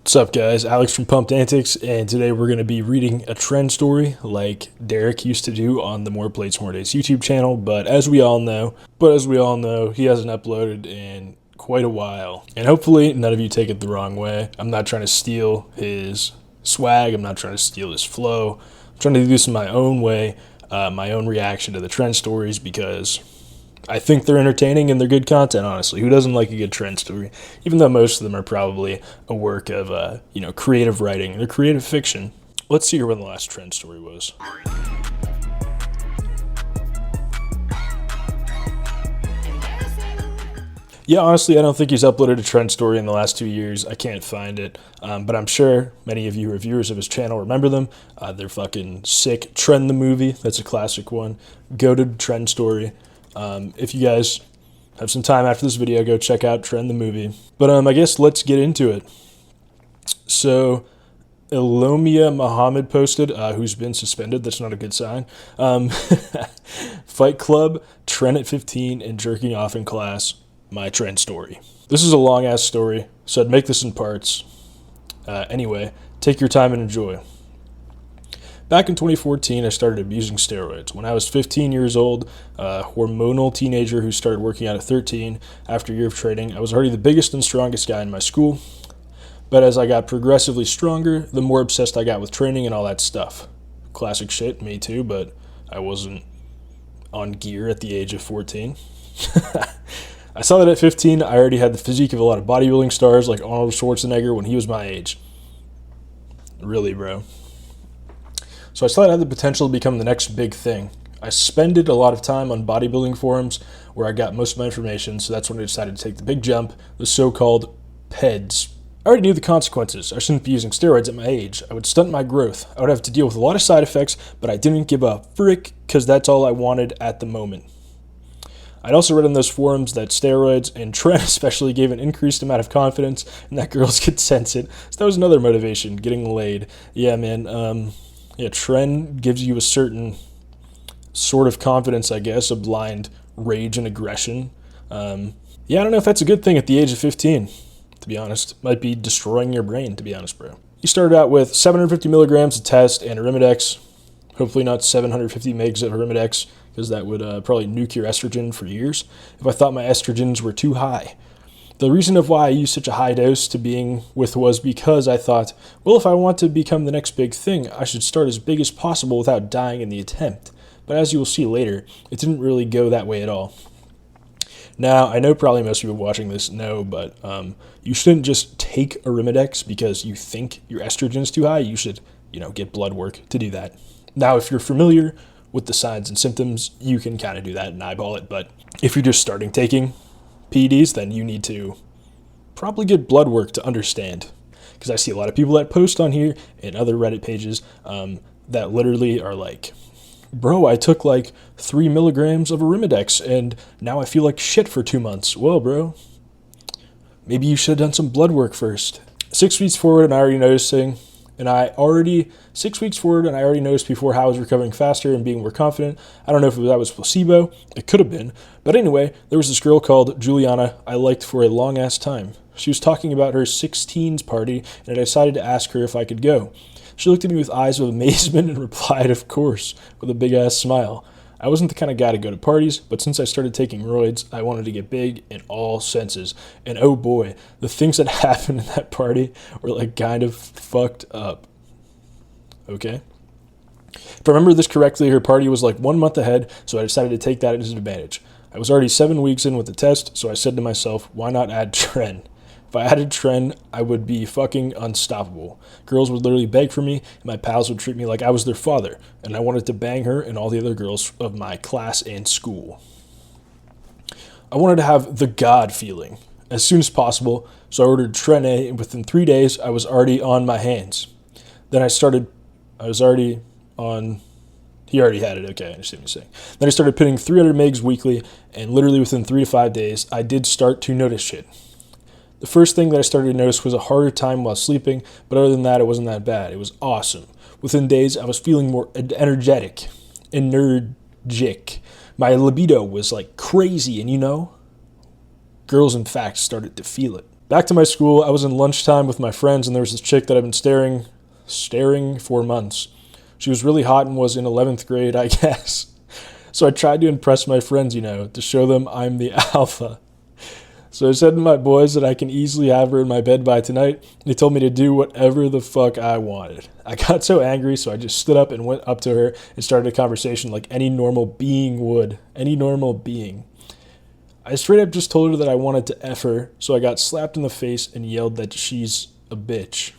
What's up, guys? Alex from Pumped Antics, and today we're going to be reading a trend story like Derek used to do on the More Plates More Days YouTube channel. But as we all know, he hasn't uploaded in quite a while, and hopefully none of you take it the wrong way. I'm not trying to steal his swag. I'm not trying to steal his flow. I'm trying to do this in my own way, my own reaction to the trend stories, because I think they're entertaining and they're good content, honestly. Who doesn't like a good trend story? Even though most of them are probably a work of, creative writing or creative fiction. Let's see when the last trend story was. Yeah, honestly, I don't think he's uploaded a trend story in the last 2 years. I can't find it, but I'm sure many of you who are viewers of his channel remember them. They're fucking sick. Tren the movie, that's a classic one. Goated trend story. If you guys have some time after this video, go check out Tren the movie. But I guess let's get into it. So, Elomia Muhammad posted, who's been suspended. That's not a good sign. Fight Club, Tren at 15, and jerking off in class. My trend story. This is a long-ass story, so I'd make this in parts. Anyway, take your time and enjoy. Back in 2014, I started abusing steroids. When I was 15 years old, a hormonal teenager who started working out at 13, after a year of training, I was already the biggest and strongest guy in my school. But as I got progressively stronger, the more obsessed I got with training and all that stuff. Classic shit, me too, but I wasn't on gear at the age of 14. I saw that at 15, I already had the physique of a lot of bodybuilding stars like Arnold Schwarzenegger when he was my age. Really, bro. So I saw it had the potential to become the next big thing. I spended a lot of time on bodybuilding forums where I got most of my information, so that's when I decided to take the big jump, the so-called PEDs. I already knew the consequences. I shouldn't be using steroids at my age. I would stunt my growth. I would have to deal with a lot of side effects, but I didn't give a frick because that's all I wanted at the moment. I'd also read on those forums that steroids, and Tren especially, gave an increased amount of confidence and that girls could sense it. So that was another motivation, getting laid. Yeah, man, Tren gives you a certain sort of confidence, I guess, a blind rage and aggression. I don't know if that's a good thing at the age of 15, to be honest. Might be destroying your brain, to be honest, bro. You started out with 750 milligrams of test and Arimidex. Hopefully not 750 megs of Arimidex, because that would probably nuke your estrogen for years if I thought my estrogens were too high. The reason of why I used such a high dose to being with was because I thought, well, if I want to become the next big thing, I should start as big as possible without dying in the attempt. But as you will see later, it didn't really go that way at all. Now, I know probably most people watching this know, but you shouldn't just take Arimidex because you think your estrogen is too high. You should, get blood work to do that. Now, if you're familiar with the signs and symptoms, you can kind of do that and eyeball it. But if you're just starting taking PEDs, then you need to probably get blood work to understand. Because I see a lot of people that post on here and other Reddit pages that literally are like, bro, I took like 3 milligrams of Arimidex and now I feel like shit for 2 months. Well, bro, maybe you should have done some blood work first. 6 weeks forward and I already noticed before how I was recovering faster and being more confident. I don't know if that was placebo. It could have been. But anyway, there was this girl called Juliana I liked for a long-ass time. She was talking about her 16s party, and I decided to ask her if I could go. She looked at me with eyes of amazement and replied, of course, with a big-ass smile. I wasn't the kind of guy to go to parties, but since I started taking roids, I wanted to get big in all senses. And oh boy, the things that happened in that party were like kind of fucked up. Okay? If I remember this correctly, her party was like 1 month ahead, so I decided to take that as an advantage. I was already 7 weeks in with the test, so I said to myself, why not add Tren? If I added Tren, I would be fucking unstoppable. Girls would literally beg for me, and my pals would treat me like I was their father, and I wanted to bang her and all the other girls of my class and school. I wanted to have the God feeling as soon as possible, so I ordered Tren A, and within 3 days, I was already on my hands. Then he already had it, okay, I understand what you're saying. Then I started putting 300 megs weekly, and literally within 3 to 5 days, I did start to notice shit. The first thing that I started to notice was a harder time while sleeping, but other than that, it wasn't that bad. It was awesome. Within days, I was feeling more energetic. My libido was like crazy, and girls in fact started to feel it. Back to my school, I was in lunchtime with my friends, and there was this chick that I've been staring for months. She was really hot and was in 11th grade, I guess. So I tried to impress my friends, to show them I'm the alpha. So I said to my boys that I can easily have her in my bed by tonight. They told me to do whatever the fuck I wanted. I got so angry, so I just stood up and went up to her and started a conversation like any normal being would. Any normal being. I straight up just told her that I wanted to F her, so I got slapped in the face and yelled that she's a bitch.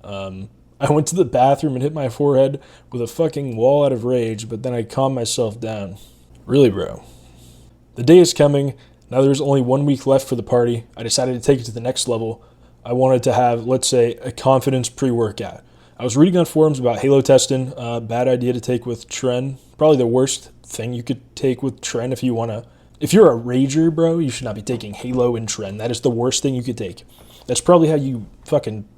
I went to the bathroom and hit my forehead with a fucking wall out of rage, but then I calmed myself down. Really, bro. The day is coming. Now there's only 1 week left for the party. I decided to take it to the next level. I wanted to have, let's say, a confidence pre-workout. I was reading on forums about halo testing. Bad idea to take with TREN. Probably the worst thing you could take with TREN if you want to. If you're a rager, bro, you should not be taking halo and TREN. That is the worst thing you could take. That's probably how you fucking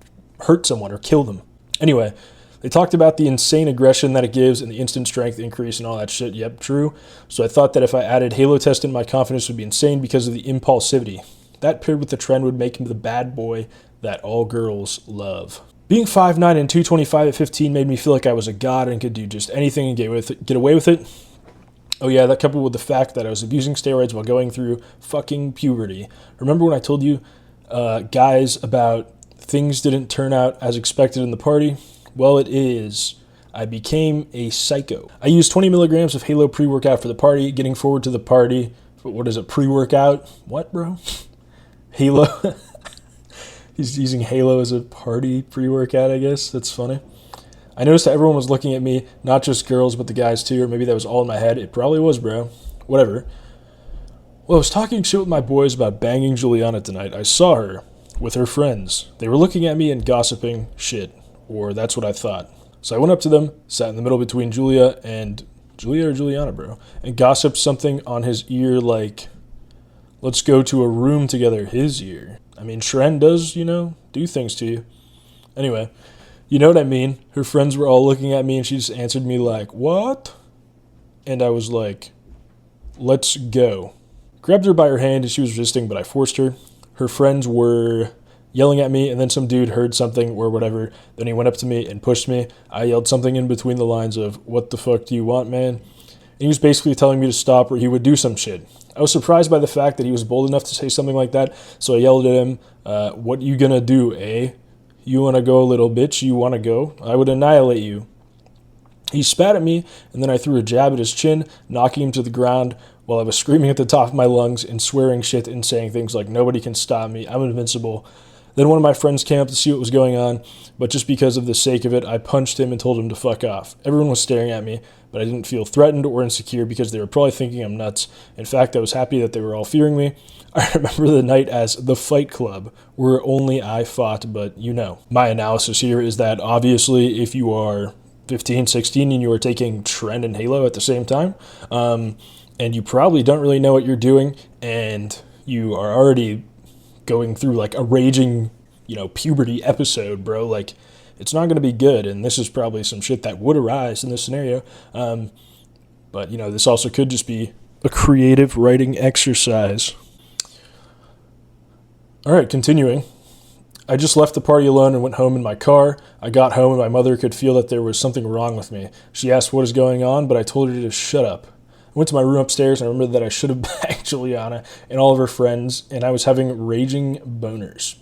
hurt someone or kill them. Anyway, they talked about the insane aggression that it gives and the instant strength increase and all that shit. Yep, true. So I thought that if I added halo testing, my confidence would be insane because of the impulsivity. That paired with the TREN would make me the bad boy that all girls love. Being 5'9" and 225 at 15 made me feel like I was a god and could do just anything and get away with it. Oh yeah, that coupled with the fact that I was abusing steroids while going through fucking puberty. Remember when I told you guys about things didn't turn out as expected in the party? Well, it is. I became a psycho. I used 20 milligrams of Halo pre-workout for the party, getting forward to the party. What is it, pre-workout? What, bro? Halo? He's using Halo as a party pre-workout, I guess. That's funny. I noticed that everyone was looking at me, not just girls, but the guys too, or maybe that was all in my head. It probably was, bro. Whatever. Well, I was talking shit with my boys about banging Juliana tonight. I saw her with her friends. They were looking at me and gossiping shit. Or that's what I thought. So I went up to them, sat in the middle between Julia or Juliana, bro, and gossiped something on his ear like, let's go to a room together, his ear. I mean, TREN does, do things to you. Anyway, you know what I mean? Her friends were all looking at me and she just answered me like, what? And I was like, let's go. Grabbed her by her hand and she was resisting, but I forced her. Her friends were yelling at me, and then some dude heard something or whatever. Then he went up to me and pushed me. I yelled something in between the lines of, what the fuck do you want, man? And he was basically telling me to stop or he would do some shit. I was surprised by the fact that he was bold enough to say something like that, so I yelled at him, what you gonna do, eh? You wanna go, little bitch? You wanna go? I would annihilate you. He spat at me, and then I threw a jab at his chin, knocking him to the ground while I was screaming at the top of my lungs and swearing shit and saying things like, nobody can stop me, I'm invincible. Then one of my friends came up to see what was going on, but just because of the sake of it, I punched him and told him to fuck off. Everyone was staring at me, but I didn't feel threatened or insecure because they were probably thinking I'm nuts. In fact, I was happy that they were all fearing me. I remember the night as the Fight Club, where only I fought, but My analysis here is that obviously if you are 15, 16 and you are taking TREN and Halo at the same time, and you probably don't really know what you're doing, and you are already going through like a raging, puberty episode, bro, like it's not going to be good. And this is probably some shit that would arise in this scenario. But this also could just be a creative writing exercise. All right, continuing. I just left the party alone and went home in my car. I got home and my mother could feel that there was something wrong with me. She asked what is going on, but I told her to shut up. I went to my room upstairs and I remembered that I should have banged Juliana and all of her friends, and I was having raging boners,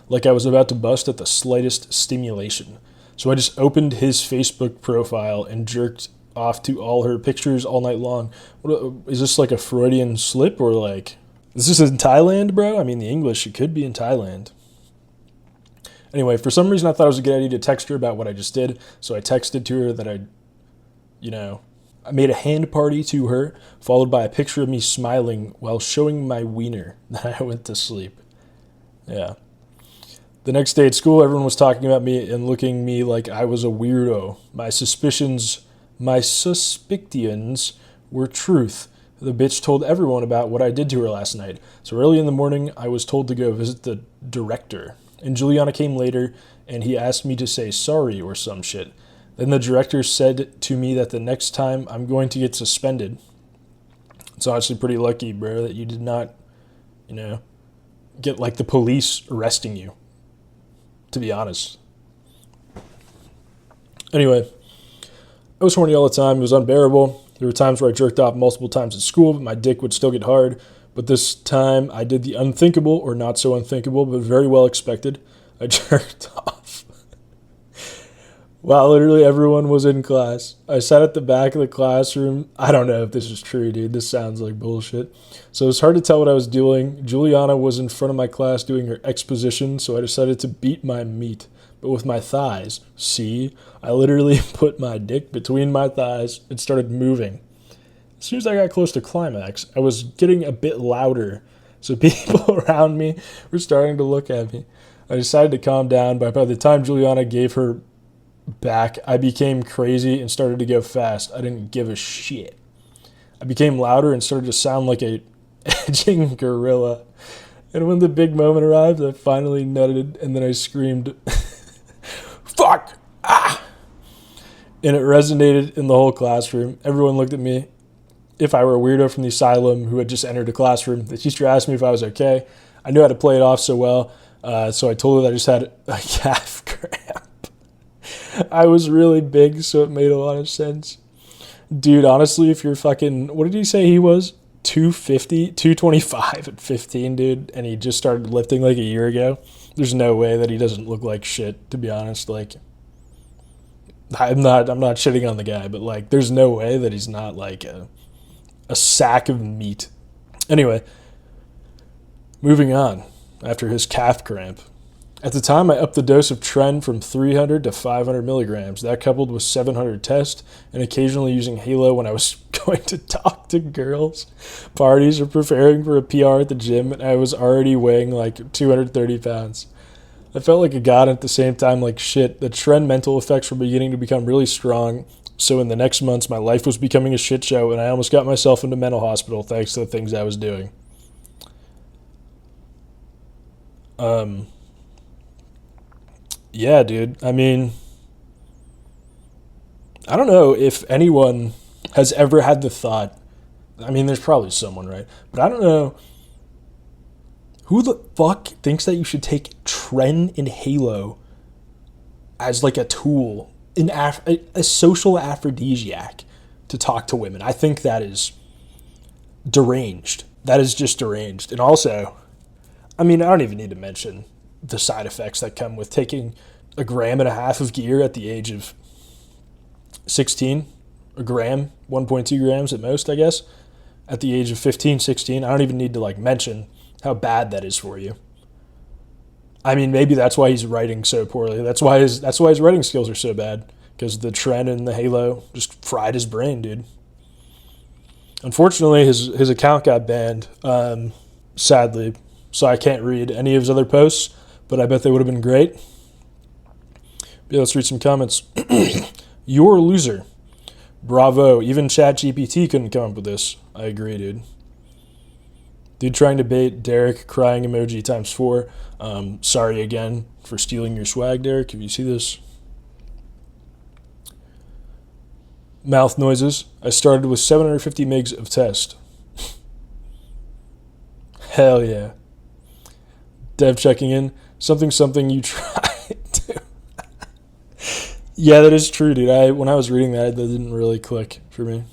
like I was about to bust at the slightest stimulation. So I just opened his Facebook profile and jerked off to all her pictures all night long. Is this like a Freudian slip or like, is this in Thailand, bro? I mean, the English, it could be in Thailand. Anyway, for some reason I thought it was a good idea to text her about what I just did, so I texted to her that I made a hand party to her, followed by a picture of me smiling while showing my wiener. Then I went to sleep. Yeah. The next day at school, everyone was talking about me and looking at me like I was a weirdo. My suspicions were truth. The bitch told everyone about what I did to her last night. So early in the morning, I was told to go visit the director. And Juliana came later, and he asked me to say sorry or some shit. Then the director said to me that the next time I'm going to get suspended. It's honestly pretty lucky, bro, that you did not, get like the police arresting you, to be honest. Anyway, I was horny all the time. It was unbearable. There were times where I jerked off multiple times at school, but my dick would still get hard. But this time I did the unthinkable, or not so unthinkable, but very well expected. I jerked off while literally everyone was in class. I sat at the back of the classroom. I don't know if this is true, dude. This sounds like bullshit. So it's hard to tell what I was doing. Juliana was in front of my class doing her exposition, so I decided to beat my meat, but with my thighs. See, I literally put my dick between my thighs and started moving. As soon as I got close to climax, I was getting a bit louder, so people around me were starting to look at me. I decided to calm down, but by the time Juliana gave her back, I became crazy and started to go fast. I didn't give a shit. I became louder and started to sound like a edging gorilla. And when the big moment arrived, I finally nutted, and then I screamed, "Fuck! Ah!" And it resonated in the whole classroom. Everyone looked at me. If I were a weirdo from the asylum who had just entered a classroom, the teacher asked me if I was okay. I knew how to play it off so well, so I told her that I just had a calf cramp. I was really big, so it made a lot of sense. Dude, honestly, if you're fucking, what did he say he was? 250, 225 at 15, dude, and he just started lifting like a year ago. There's no way that he doesn't look like shit, to be honest. Like, I'm not shitting on the guy, but like, there's no way that he's not like a sack of meat. Anyway, moving on after his calf cramp. At the time, I upped the dose of TREN from 300 to 500 milligrams. That coupled with 700 test and occasionally using Halo when I was going to talk to girls, parties, or preparing for a PR at the gym, and I was already weighing like 230 pounds. I felt like a god, and at the same time like shit. The TREN mental effects were beginning to become really strong, so in the next months, my life was becoming a shit show, and I almost got myself into mental hospital thanks to the things I was doing. Yeah, dude. I mean, I don't know if anyone has ever had the thought. I mean, there's probably someone, right? But I don't know who the fuck thinks that you should take TREN and Halo as like a tool, a social aphrodisiac to talk to women. I think that is deranged. That is just deranged. And also, I mean, I don't even need to mention the side effects that come with taking 1.5 grams of gear at the age of 16, a gram, 1.2 grams at most, I guess, at the age of 15, 16. I don't even need to like mention how bad that is for you. I mean, maybe that's why he's writing so poorly. That's why his writing skills are so bad, because the TREN and the Halo just fried his brain, dude. Unfortunately, his account got banned, sadly, so I can't read any of his other posts, but I bet they would have been great. Yeah, let's read some comments. You're a loser. Bravo. Even ChatGPT couldn't come up with this. I agree, dude. Dude trying to bait Derek, crying emoji times 4. Sorry again for stealing your swag, Derek, if you see this. Mouth noises. I started with 750 megs of test. Hell yeah. Dev checking in. Something you tried to. Yeah, that is true, dude. When I was reading that didn't really click for me.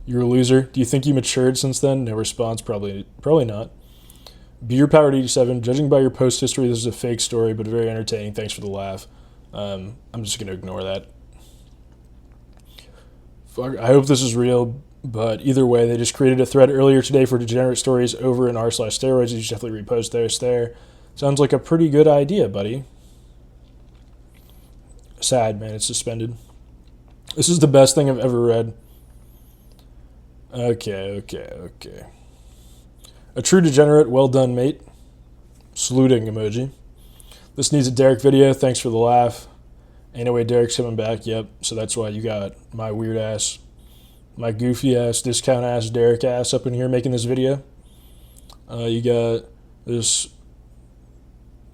You're a loser. Do you think you matured since then? No response. Probably not. Beer Powered 87. Judging by your post history, this is a fake story, but very entertaining. Thanks for the laugh. I'm just gonna ignore that. Fuck, I hope this is real, but either way, they just created a thread earlier today for degenerate stories over in r/steroids. You should definitely repost those there. Sounds like a pretty good idea, buddy. Sad, man. It's suspended. This is the best thing I've ever read. Okay. A true degenerate. Well done, mate. Saluting emoji. This needs a Derek video. Thanks for the laugh. Ain't no way Derek's coming back. Yep. So that's why you got my weird ass, my goofy ass, discount ass, Derek ass up in here making this video. You got this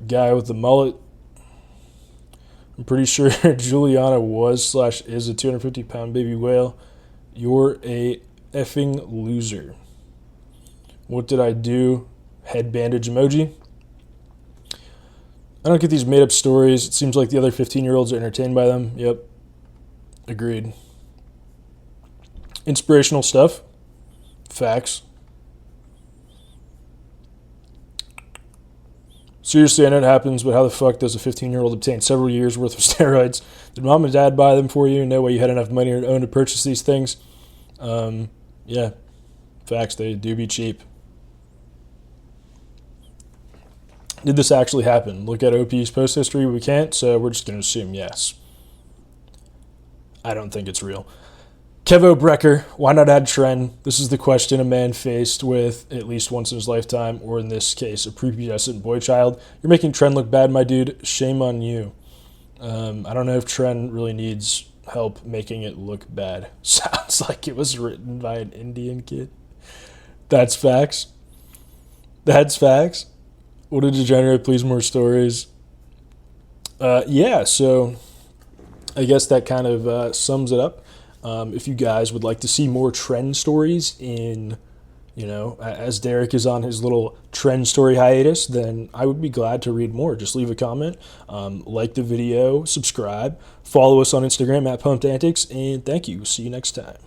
guy with the mullet. I'm pretty sure Juliana was/is a 250-pound baby whale. You're a effing loser. What did I do? Head bandage emoji. I don't get these made up stories. It seems like the other 15-year-olds are entertained by them. Yep. Agreed. Inspirational stuff. Facts. Seriously, I know it happens, but how the fuck does a 15-year-old obtain several years' worth of steroids? Did mom and dad buy them for you? No way you had enough money on your own to purchase these things? Yeah. Facts, they do be cheap. Did this actually happen? Look at OP's post history. We can't, so we're just going to assume yes. I don't think it's real. Kevo Brecker, why not add TREN? This is the question a man faced with at least once in his lifetime, or in this case, a prepubescent boy child. You're making TREN look bad, my dude. Shame on you. I don't know if TREN really needs help making it look bad. Sounds like it was written by an Indian kid. That's facts. That's facts. Would a degenerate please more stories? Yeah, so I guess that kind of sums it up. If you guys would like to see more TREN stories in, as Derek is on his little TREN story hiatus, then I would be glad to read more. Just leave a comment, like the video, subscribe, follow us on Instagram at Pumped Antics, and thank you. See you next time.